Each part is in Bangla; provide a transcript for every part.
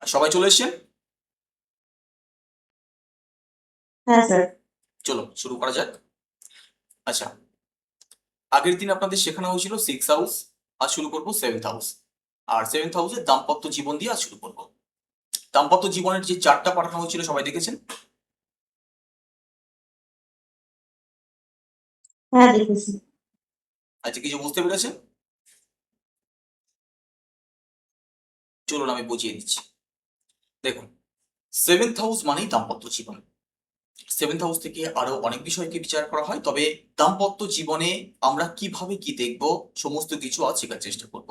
সবাই চলে এসেছেন? হ্যাঁ স্যার। চলো শুরু করা যাক। আচ্ছা, আগের দিন আপনাদের শেখানো হয়েছিল সিক্স হাউস, আজ শুরু করবো সেভেন্থ হাউস। আর সেভেন্থ হাউসের দাম্পত্য জীবন দিয়ে আজ শুরু করবো। দাম্পত্য জীবনের যে চারটা পাঠানো হয়েছিল সবাই দেখেছেন? হ্যাঁ দেখেছি। আচ্ছা, কিছু বুঝতে পেরেছেন? চলুন আমি বুঝিয়ে দিচ্ছি। দেখুন, সেভেন্থ হাউস মানেই দাম্পত্য জীবন। সেভেন্থ হাউস থেকে আরো অনেক বিষয়কে বিচার করা হয়, তবে দাম্পত্য জীবনে আমরা কিভাবে কি দেখব সমস্ত কিছু আজ শেখার চেষ্টা করব।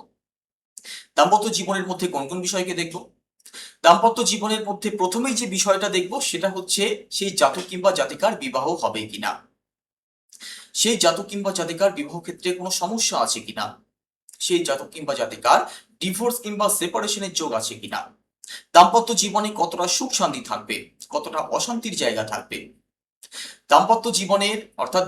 দাম্পত্য জীবনের মধ্যে কোন কোন বিষয়কে দেখব? দাম্পত্য জীবনের মধ্যে প্রথমেই যে বিষয়টা দেখব সেটা হচ্ছে সেই জাতক কিংবা জাতিকার বিবাহ হবে কিনা, সেই জাতক কিংবা জাতিকার বিবাহ ক্ষেত্রে কোনো সমস্যা আছে কিনা, সেই জাতক কিংবা জাতিকার ডিভোর্স কিংবা সেপারেশনের যোগ আছে কিনা, দাম্পত্য জীবনে কতটা সুখ শান্তি থাকবে, কতটা অশান্তির জায়গা থাকবে, দাম্পত্য জীবনের অর্থাৎ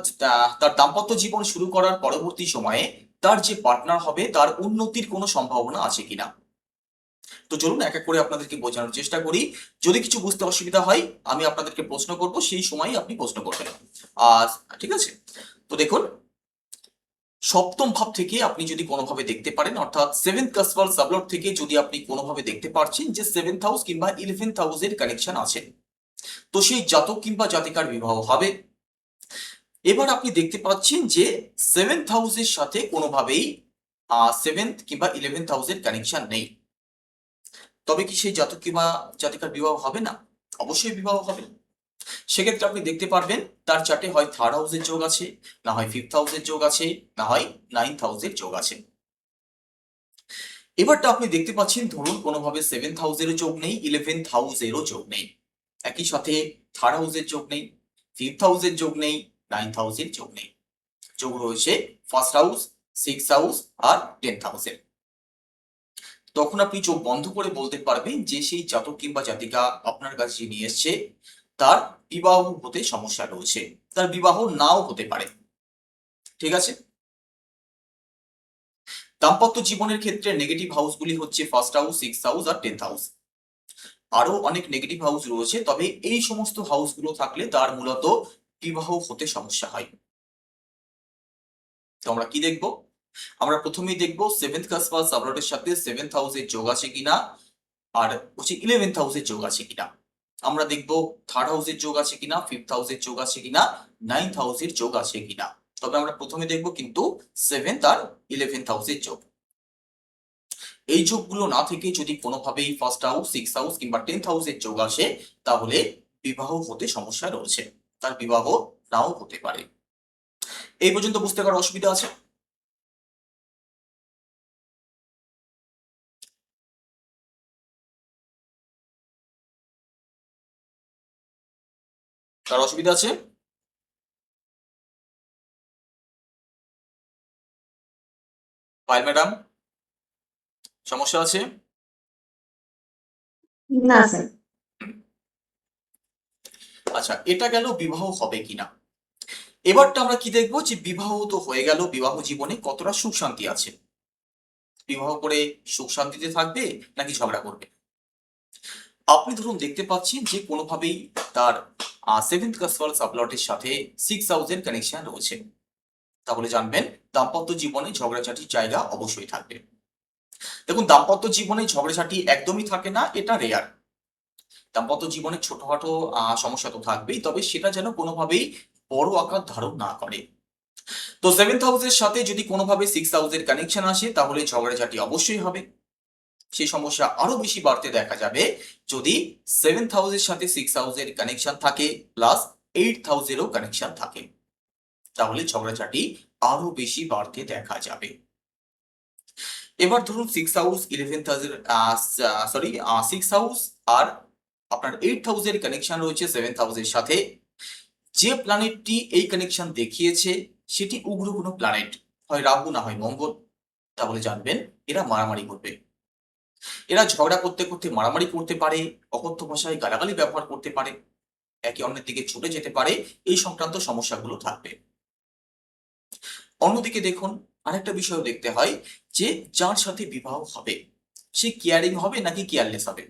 তার দাম্পত্য জীবন শুরু করার পরবর্তী সময়ে তার যে পার্টনার হবে তার উন্নতির কোনো সম্ভাবনা আছে কিনা। তো চলুন এক এক করে আপনাদেরকে বোঝানোর চেষ্টা করি। যদি কিছু বুঝতে অসুবিধা হয় আমি আপনাদেরকে প্রশ্ন করব, সেই সময় আপনি প্রশ্ন করবেন। আর ঠিক আছে, তো দেখুন, সপ্তম ভাব থেকে আপনি যদি কোনোভাবে দেখতে পারেন, অর্থাৎ সেভেন্থ কাসপাল সাবলট থেকে যদি আপনি কোনোভাবে দেখতে পারছেন যে সেভেন্থ হাউস কিংবা ইলেভেন্থ হাউসের কানেকশন আছে, তো সেই জাতক কিংবা জাতিকার বিবাহ হবে। এবার আপনি দেখতে পাচ্ছেন যে সেভেন্থ হাউসের সাথে কোনোভাবেই সেভেন্থ কিংবা ইলেভেন্থ হাউসের কানেকশন নেই, তবে কি সেই জাতক কিংবা জাতিকার বিবাহ হবে না? অবশ্যই বিবাহ হবে। সেক্ষেত্রে আপনি দেখতে পারবেন তার চার্টে হয় থার্ড হাউসের যোগ আছে, না হয় ফিফথ হাউসের যোগ আছে, না হয় নাইন্থ হাউসের যোগ আছে। এবারটা আপনি দেখতে পাচ্ছেন ধরুন কোনোভাবে সেভেন্থ হাউসেরও যোগ নেই, ইলেভেন্থ হাউসেরও যোগ নেই, একই সাথে থার্ড হাউসের যোগ নেই, ফিফথ হাউসের যোগ নেই, নাইন্থ হাউসের যোগ নেই। যোগ রয়েছে ফার্স্ট হাউস, সিক্স হাউস আর টেন্থ হাউসের। তখন আপনি চোখ বন্ধ করে বলতে পারবেন যে সেই জাতক কিংবা জাতিকা আপনার কাছে নিয়ে এসছে তার বিবাহ হতে সমস্যা রয়েছে, তার বিবাহ নাও হতে পারে। ঠিক আছে, দাম্পত্য জীবনের ক্ষেত্রে নেগেটিভ হাউসগুলি হচ্ছে ফার্স্ট হাউস, সিক্স হাউস আর টেন্থ হাউস। আরো অনেক নেগেটিভ হাউস রয়েছে, তবে এই সমস্ত হাউসগুলো থাকলে তার মূলত বিবাহ হতে সমস্যা হয়। তো আমরা কি দেখবো? আমরা প্রথমেই দেখবো সেভেন্থ কাসপাল সাবলটের সাথে সেভেন্থ হাউসের যোগ আছে কিনা, আর হচ্ছে ইলেভেন্থ হাউসের যোগ আছে কিনা। আমরা দেখবো থার্ড হাউসের যোগ আছে কিনা, ফিফথ হাউসের যোগ আছে কিনা, নাইন্থ হাউসের যোগ আছে কিনা। তবে আমরা প্রথমে দেখবো কিন্তু সেভেন্থ আর ইলেভেন্থ হাউসের যোগ। এই যোগগুলো না থেকে যদি কোনোভাবেই ফার্স্ট হাউস, সিক্স হাউস কিংবা টেন্থ হাউসের যোগ আসে, তাহলে বিবাহ হতে সমস্যা রয়েছে, তার বিবাহ নাও হতে পারে। এই পর্যন্ত বুঝতে কারো অসুবিধা আছে? কারো অসুবিধা আছে? পায়েল ম্যাডাম, সমস্যা আছে? না স্যার। আচ্ছা, এটা গেল বিবাহ হবে কিনা। এবারটা আমরা কি দেখবো যে বিবাহ তো হয়ে গেল, বিবাহ জীবনে কতটা সুখ শান্তি আছে, বিবাহ করে সুখ শান্তিতে থাকবে নাকি ঝগড়া করবে। আপনি ধরুন দেখতে পাচ্ছেন যে কোনোভাবেই তার সেভেন্থ কাসপাল সাবলটের সাথে সিক্স হাউসের কানেকশন রয়েছে, তাহলে জানবেন দাম্পত্য জীবনে ঝগড়াঝাটির জায়গা অবশ্যই থাকবে। দেখুন, দাম্পত্য জীবনে ঝগড়াঝাটি একদমই থাকে না, এটা রেয়ার। দাম্পত্য জীবনে ছোটখাটো সমস্যা তো থাকবেই, তবে সেটা যেন কোনোভাবেই বড় আকার ধারণ না করে। তো সেভেন্থ হাউসের সাথে যদি কোনোভাবে সিক্স হাউসের কানেকশন আসে তাহলে ঝগড়াঝাটি অবশ্যই হবে। সেই সমস্যা আরো বেশি বাড়তে দেখা যাবে যদি সেভেন্থ হাউসের সাথে সিক্স হাউসের কানেকশন থাকে প্লাস এইট হাউসেরও কানেকশন থাকে, তাহলে ঝগড়াঝাটি আরো বেশি বাড়তে দেখা যাবে। এবার ধরুন সিক্স হাউস ইলেভেন্থ হাউসের সরি সিক্স হাউস আর আপনার এইট হাউসের কানেকশন রয়েছে সেভেন্থ হাউসের সাথে। যে প্ল্যানেটটি এই কানেকশন দেখিয়েছে সেটি উগ্র কোনো প্ল্যানেট, হয় রাহু না হয় মঙ্গল, তাহলে জানবেন এরা মারামারি করবে। এরা ঝগড়া করতে করতে মারামারি করতে পারে, অকথ্য ভাষায় গালাগালি ব্যবহার করতে পারে, একে অন্যের দিকে ছুটে যেতে পারে, এই সংক্রান্ত সমস্যাগুলো থাকবে। অন্যদিকে দেখুন, আরেকটা বিষয় দেখতে হয় যে যার সাথে বিবাহ হবে সে কেয়ারিং হবে নাকি কেয়ারলেস হবে।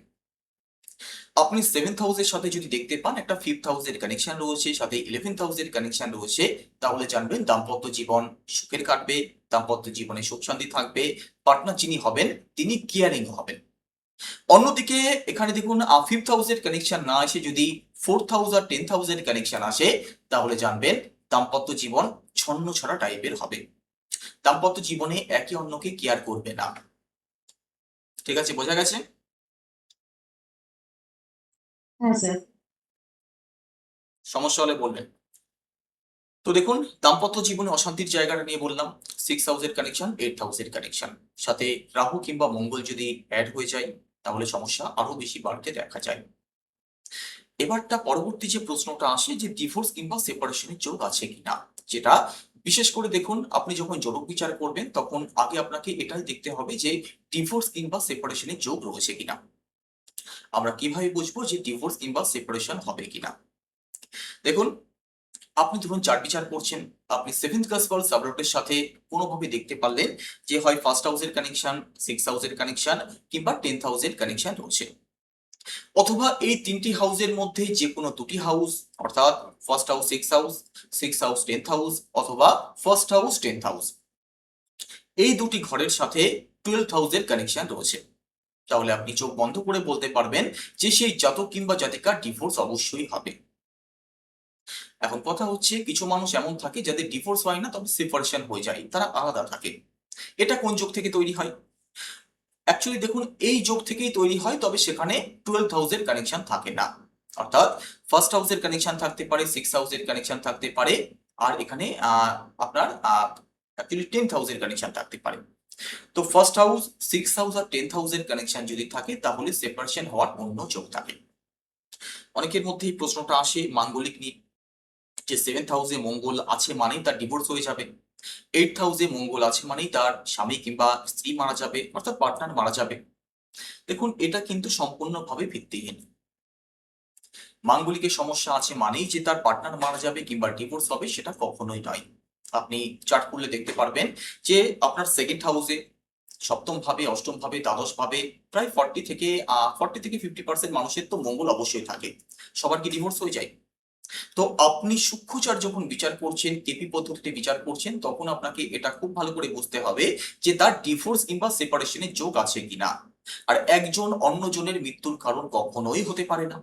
আপনি 7th হাউসের সাথে যদি দেখতে পান একটা 5th হাউসের কানেকশন রয়েছে, সাথে 11th হাউসের কানেকশন রয়েছে, তাহলে জানবেন দাম্পত্য জীবন সুখের কাটবে, দাম্পত্য জীবনে সুখ শান্তি থাকবে, পার্টনার যিনি হবেন তিনি কেয়ারিং হবেন। অন্যদিকে এখানে দেখুন 5th হাউসের কানেকশন না এসে যদি 4th হাউস আর 10th হাউসের কানেকশন আসে, তাহলে জানবেন দাম্পত্য জীবন ছন্ন ছড়া টাইপের হবে, দাম্পত্য জীবনে একে অন্যকে কেয়ার করবে না। ঠিক আছে, বোঝা গেছে? হ্যাঁ স্যার। সমস্যা হলে বলবেন। তো দেখুন দাম্পত্য জীবনে অশান্তির জায়গাটা নিয়ে বললাম, 6th হাউসের কানেকশন, 8th হাউসের কানেকশন, সাথে রাহু কিংবা মঙ্গল যদি অ্যাড হয়ে যায় তাহলে সমস্যা আরো বেশি বাড়তে দেখা যায়। এবারটা পরবর্তী যে প্রশ্নটা আসে যে ডিভোর্স কিংবা সেপারেশনের যোগ আছে কিনা, যেটা বিশেষ করে দেখুন আপনি যখন জোটক বিচার করবেন তখন আগে আপনাকে এটাই দেখতে হবে যে ডিভোর্স কিংবা সেপারেশনের যোগ রয়েছে কিনা। আমরা কিভাবে বুঝবো যে ডিভোর্স কিংবা সেপারেশন হবে কিনা? দেখুন আপনি ধরুন চার্ট বিচার করছেন, আপনি 7th কাসপাল সাবলটের সাথে কোনোভাবে দেখতে পারলেন যে হয় 1st হাউসের কানেকশন, 6th হাউসের কানেকশন কিংবা 10th হাউসের কানেকশন রয়েছে, অথবা এই তিনটি হাউসের মধ্যে যে কোনো দুটি হাউস, অর্থাৎ 1st house 6th house, 6th house 10th house, অথবা 1st হাউস 10th হাউস, এই দুটি ঘরের সাথে 12th হাউসের কানেকশন রয়েছে, তাহলে আপনি চোখ বন্ধ করে বলতে পারবেন যে সেই জাতক কিংবা জাতিকার ডিভোর্স অবশ্যই হবে। এখন কথা হচ্ছে কিছু মানুষ এমন থাকে যাদের ডিভোর্স হয় না তবে সেপারেশন হয়ে যায়, তারা আলাদা থাকে। এটা কোন যোগ থেকে তৈরি হয়? অ্যাকচুয়ালি দেখুন এই যোগ থেকেই তৈরি হয়, তবে সেখানে 12th হাউসের কানেকশন থাকে না, অর্থাৎ 1st হাউসের কানেকশন থাকতে পারে, 6th হাউসের কানেকশন থাকতে পারে, আর এখানে আপনার অ্যাকচুয়ালি 10th হাউসের কানেকশন থাকতে পারে। তো 1st হাউস, 6th হাউস আর 10th হাউসের কানেকশন যদি থাকে তাহলে সেপারেশন হওয়ার অন্য যোগ থাকে। অনেকের মধ্যে এই প্রশ্নটা আসে মাঙ্গলিক নিয়ে, যে 7th হাউসে মঙ্গল আছে মানেই তার ডিভোর্স হয়ে যাবে, 8th হাউসে মঙ্গল আছে মানেই তার স্বামী কিংবা স্ত্রী মারা যাবে, অর্থাৎ পার্টনার মারা যাবে। দেখুন এটা কিন্তু সম্পূর্ণভাবে ভিত্তিহীন। মাঙ্গলিকের সমস্যা আছে মানেই যে তার পার্টনার মারা যাবে কিংবা ডিভোর্স হবে, সেটা কখনোই নয়। আপনি চার্ট করলে দেখতে পারবেন যে আপনার 2nd হাউসে, সপ্তম ভাবে, অষ্টম ভাবে, দ্বাদশ ভাবে প্রায় 40 থেকে 50% মানুষের তো মঙ্গল অবশ্যই থাকে। সবার কি ডিভোর্স হয়ে যায়? তো আপনি সূক্ষ্মচার যখন বিচার করছেন, কেপি পদ্ধতিতে বিচার করছেন, তখন আপনাকে এটা খুব ভালো করে বুঝতে হবে যে তার ডিভোর্স কিংবা সেপারেশনের যোগ আছে কিনা। আর একজন অন্যজনের মৃত্যুর কারণ কখনোই হতে পারে না।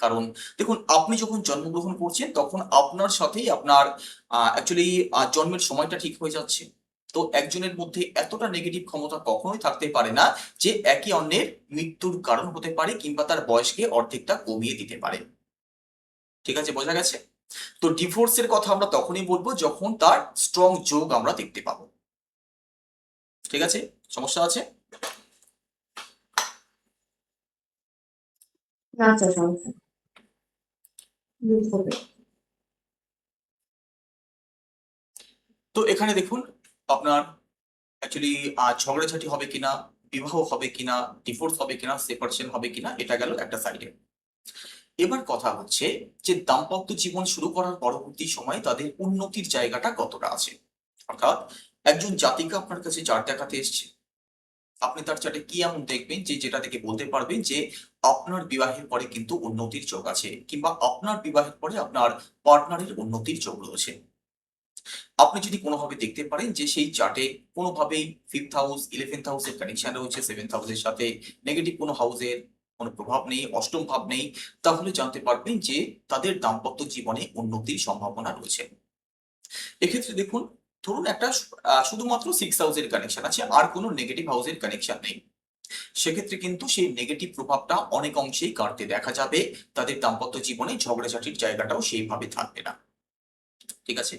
কারণ দেখুন আপনি যখন জন্মগ্রহণ করছেন তখন আপনার সাথেই আপনার অ্যাকচুয়ালি জন্মের সময়টা ঠিক হয়ে যাচ্ছে। তো একজনের মধ্যে এতটা নেগেটিভ ক্ষমতা কখনোই থাকতে পারে না যে একে অন্যের মৃত্যুর কারণ হতে পারে কিংবা তার বয়সকে অর্ধেকটা কমিয়ে দিতে পারে। ঠিক আছে, বোঝা গেছে? তো ডিভোর্সের কথা আমরা তখনই বলবো যখন তার স্ট্রং যোগ আমরা দেখতে পাবো। ঠিক আছে, সমস্যা আছে? না স্যার, সমস্যা বুঝতে পেরেছি। তো এখানে দেখুন আপনার অ্যাকচুয়ালি ঝগড়াঝাটি হবে কিনা, বিবাহ হবে কিনা, ডিভোর্স হবে কিনা, সেপারেশন হবে কিনা, এটা গেল একটা সাইডে। এবার কথা হচ্ছে যে দাম্পত্য জীবন শুরু করার পরবর্তী সময়ে তাদের উন্নতির জায়গাটা কতটা আছে। অর্থাৎ একজন জাতিকা আপনার কাছে চার্ট দেখাতে এসছে, আপনি তার চার্টে কি এমন দেখবেন যে যেটা থেকে বলতে পারবেন যে আপনার বিবাহের পরে কিন্তু উন্নতির যোগ আছে, কিংবা আপনার বিবাহের পরে আপনার পার্টনারের উন্নতির যোগ রয়েছে। আপনি যদি কোনোভাবে দেখতে পারেন যে সেই চার্টে কোনোভাবেই 5th হাউস, 11th হাউসের কানেকশন রয়েছে, 7th হাউসের সাথে নেগেটিভ কোনো হাউসের কোনো প্রভাব নেই, অষ্টম ভাব নেই, তাহলে জানতে পারবেন যে তাদের দাম্পত্য জীবনে উন্নতির সম্ভাবনা রয়েছে। এক্ষেত্রে দেখুন ধরুন একটা শুধুমাত্র 6 হাউসের কানেকশন আছে, আর কোনো নেগেটিভ হাউসের কানেকশন নেই, সেক্ষেত্রে কিন্তু সেই নেগেটিভ প্রভাবটা অনেক অংশেই কাটতে দেখা যাবে, তাদের দাম্পত্য জীবনে ঝগড়াঝাটির জায়গাটাও সেইভাবে থাকবে না। ঠিক আছে,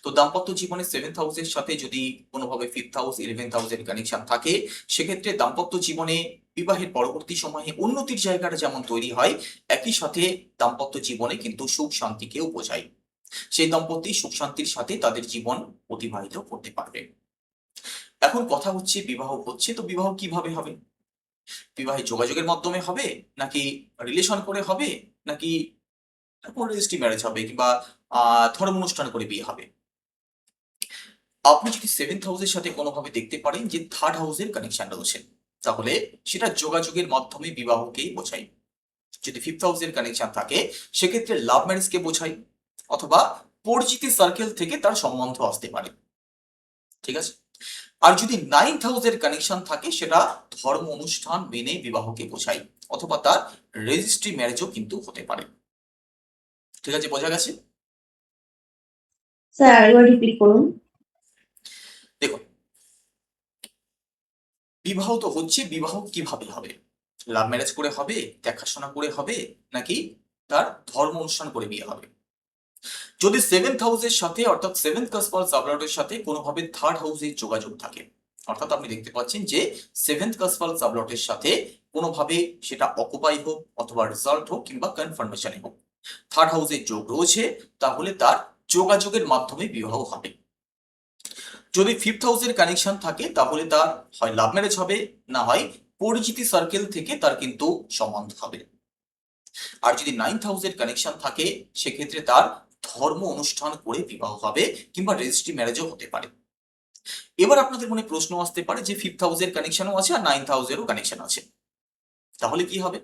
তো দাম্পত্য জীবনে 7th হাউসের সাথে যদি কোনোভাবে 5th হাউস, 11th হাউসের কানেকশন থাকে, সেক্ষেত্রে দাম্পত্য জীবনে বিবাহের পরবর্তী সময়ে উন্নতির জায়গাটা যেমন তৈরি হয়, একই সাথে দাম্পত্য জীবনে কিন্তু সুখ শান্তিকেও বোঝায়। সেই দম্পতি সুখ শান্তির সাথে তাদের জীবন অতিবাহিত করতে পারবে। এখন কথা হচ্ছে বিবাহ হচ্ছে, তো বিবাহ কিভাবে হবে? বিবাহে যোগাযোগের মাধ্যমে হবে, নাকি রিলেশন করে হবে, নাকি রেজিস্ট্রি ম্যারেজ হবে, কিংবা ধর্ম অনুষ্ঠান করে বিয়ে হবে? আপনি যদি 7th হাউসের সাথে কোনোভাবে দেখতে পারেন যে 3rd হাউসের কানেকশন রয়েছে, তাহলে সেটা যোগাযোগের মাধ্যমে বিবাহকেই বোঝায়। যদি ফিফথ হাউসের কানেকশন থাকে সেক্ষেত্রে লাভ ম্যারেজকে বোঝায়, অথবা পরিচিতি সার্কেল থেকে তার সম্বন্ধ আসতে পারে। ঠিক আছে। আর যদি নাইন্থ হাউসের কানেকশন থাকে সেটা ধর্ম অনুষ্ঠান মেনে বিবাহকে বোঝায়, অথবা তার রেজিস্ট্রি ম্যারেজও কিন্তু হতে পারে। ঠিক আছে, বোঝা গেছে? স্যার আরেকবার রিপিট করুন। দেখুন, বিবাহ তো হচ্ছে, বিবাহ কিভাবে হবে? লাভ ম্যারেজ করে হবে, দেখাশোনা করে হবে, নাকি তার ধর্ম অনুষ্ঠান করে বিয়ে হবে? যদি সেভেন্থ হাউসের সাথে অর্থাৎ সেভেন্থ কাসপাল সাবলটের সাথে কোনোভাবে থার্ড হাউসের যোগাযোগ থাকে, অর্থাৎ আপনি দেখতে পাচ্ছেন যে সেভেন্থ কাসপাল সাবলটের সাথে কোনোভাবে সেটা অকুপাই হোক অথবা রিজাল্ট হোক কিংবা কনফার্মেশনে হোক, থার্ড হাউসের যোগ রয়েছে, তাহলে তার যোগাযোগের মাধ্যমে বিবাহ হবে। যদি ফিফথ হাউসের কানেকশন থাকে তাহলে তার হয় লাভ ম্যারেজ হবে, না হয় পরিচিতি সার্কেল থেকে তার কিন্তু সম্বন্ধ হবে। আর যদি নাইন্থ হাউসের কানেকশন থাকে সেক্ষেত্রে তার ধর্ম অনুষ্ঠান করে বিবাহ হবে কিংবা রেজিস্ট্রি ম্যারেজও হতে পারে। এবার আপনাদের মনে প্রশ্ন আসতে পারে যে ফিফথ হাউসের কানেকশনও আছে আর নাইন্থ হাউসেরও কানেকশন আছে, তাহলে কি হবে?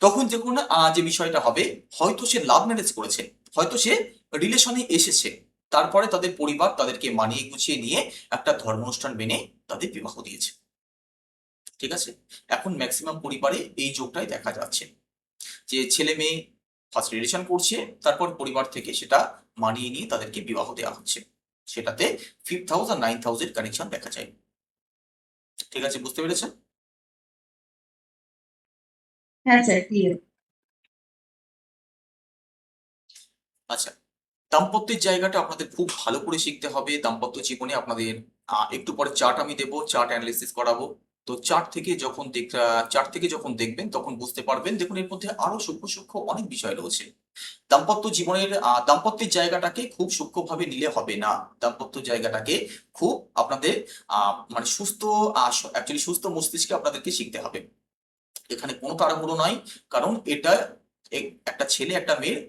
তখন দেখুন যে বিষয়টা হবে, হয়তো সে লাভ ম্যারেজ করেছে, হয়তো সে রিলেশনে এসেছে, তারপরে তাদের পরিবার তাদেরকে মানিয়ে গুছিয়ে নিয়ে একটা ধর্ম অনুষ্ঠান মেনে তাদের বিবাহ দিয়েছে। ঠিক আছে। এখন ম্যাক্সিমাম পরিবারে এই যোগটাই দেখা যাচ্ছে যে ছেলে মেয়ে ফার্স্ট রিলেশন করছে, তারপর পরিবার থেকে সেটা মানিয়ে নিয়ে তাদেরকে বিবাহ দেওয়া হচ্ছে, সেটাতে ফিফথ হাউস আর নাইন্থ হাউসের কানেকশন দেখা যায়। ঠিক আছে, বুঝতে পেরেছেন? হ্যাঁ স্যার, ক্লিয়ার। আচ্ছা, দাম্পত্যের জায়গাটা আপনাদের খুব ভালো করে শিখতে হবে। দাম্পত্য জীবনে আপনাদের একটু পরে চার্ট আমি দেবো, চার্ট অ্যানালিসিস করাবো। তো চার্ট থেকে যখন দেখবেন তখন বুঝতে পারবেন, দেখুন এর মধ্যে আরো সূক্ষ্ম সূক্ষ্ম অনেক বিষয় রয়েছে। দাম্পত্য জীবনের দাম্পত্যের জায়গাটাকে খুব সূক্ষ্মভাবে নিলে হবে না। দাম্পত্য জায়গাটাকে খুব আপনাদের মানে সুস্থ অ্যাকচুয়ালি সুস্থ মস্তিষ্কে আপনাদেরকে শিখতে হবে। এখানে কোনো তাড়াহুড়ো নয়, কারণ এটা একটা ছেলে একটা মেয়ের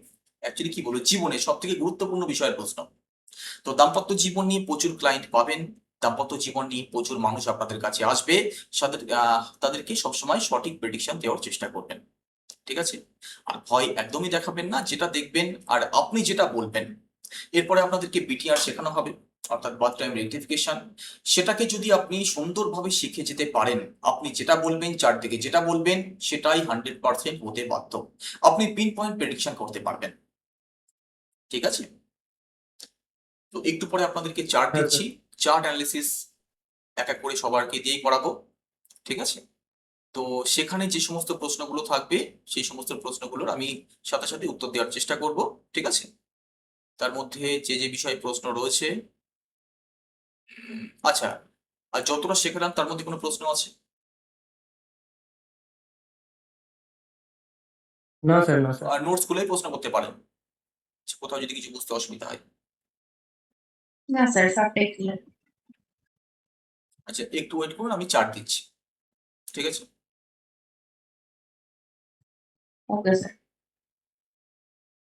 অ্যাকচুয়ালি কি বলবো জীবনে সব থেকে গুরুত্বপূর্ণ বিষয়ের প্রশ্ন। তো দাম্পত্য জীবন নিয়ে প্রচুর ক্লায়েন্ট পাবেন, দাম্পত্য জীবন নিয়ে প্রচুর মানুষ আপনাদের কাছে আসবে, তাদেরকে সবসময় সঠিক প্রেডিকশন দেওয়ার চেষ্টা করবেন। ঠিক আছে। আর ভয় একদমই দেখাবেন না, যেটা দেখবেন আর আপনি যেটা বলবেন, এরপরে আপনাদেরকে বিটিআর শেখানো হবে, অর্থাৎ বার্থ টাইম রেক্টিফিকেশন। সেটাকে যদি আপনি সুন্দরভাবে শিখে যেতে পারেন, আপনি যেটা বলবেন চারদিকে যেটা বলবেন সেটাই 100% হতে বাধ্য, আপনি পিন পয়েন্ট প্রেডিকশন করতে পারবেন। ঠিক আছে। তো একটু পরে আপনাদেরকে চার্ট হ্যাঁ দিচ্ছি, চার্ট অ্যানালিসিস এক এক করে সবারকে দিয়েই করাবো। ঠিক আছে। তো সেখানে যে সমস্ত প্রশ্নগুলো থাকবে সেই সমস্ত প্রশ্নগুলোর আমি সাথে সাথে উত্তর দেওয়ার চেষ্টা করব। ঠিক আছে। তার মধ্যে যে যে বিষয়ে প্রশ্ন রয়েছে, আচ্ছা, আর যতটা শেখালাম তার মধ্যে কোনো প্রশ্ন আছে? না স্যার, না স্যার। আর নোটস গুলোই প্রশ্ন করতে পারেন কোথাও যদি কিছু বুঝতে অসুবিধা হয়। না স্যার, সবটাই ক্লিয়ার। আচ্ছা, একটু ওয়েট করুন, আমি চার্ট দিচ্ছি। ঠিক আছে। Okay sir.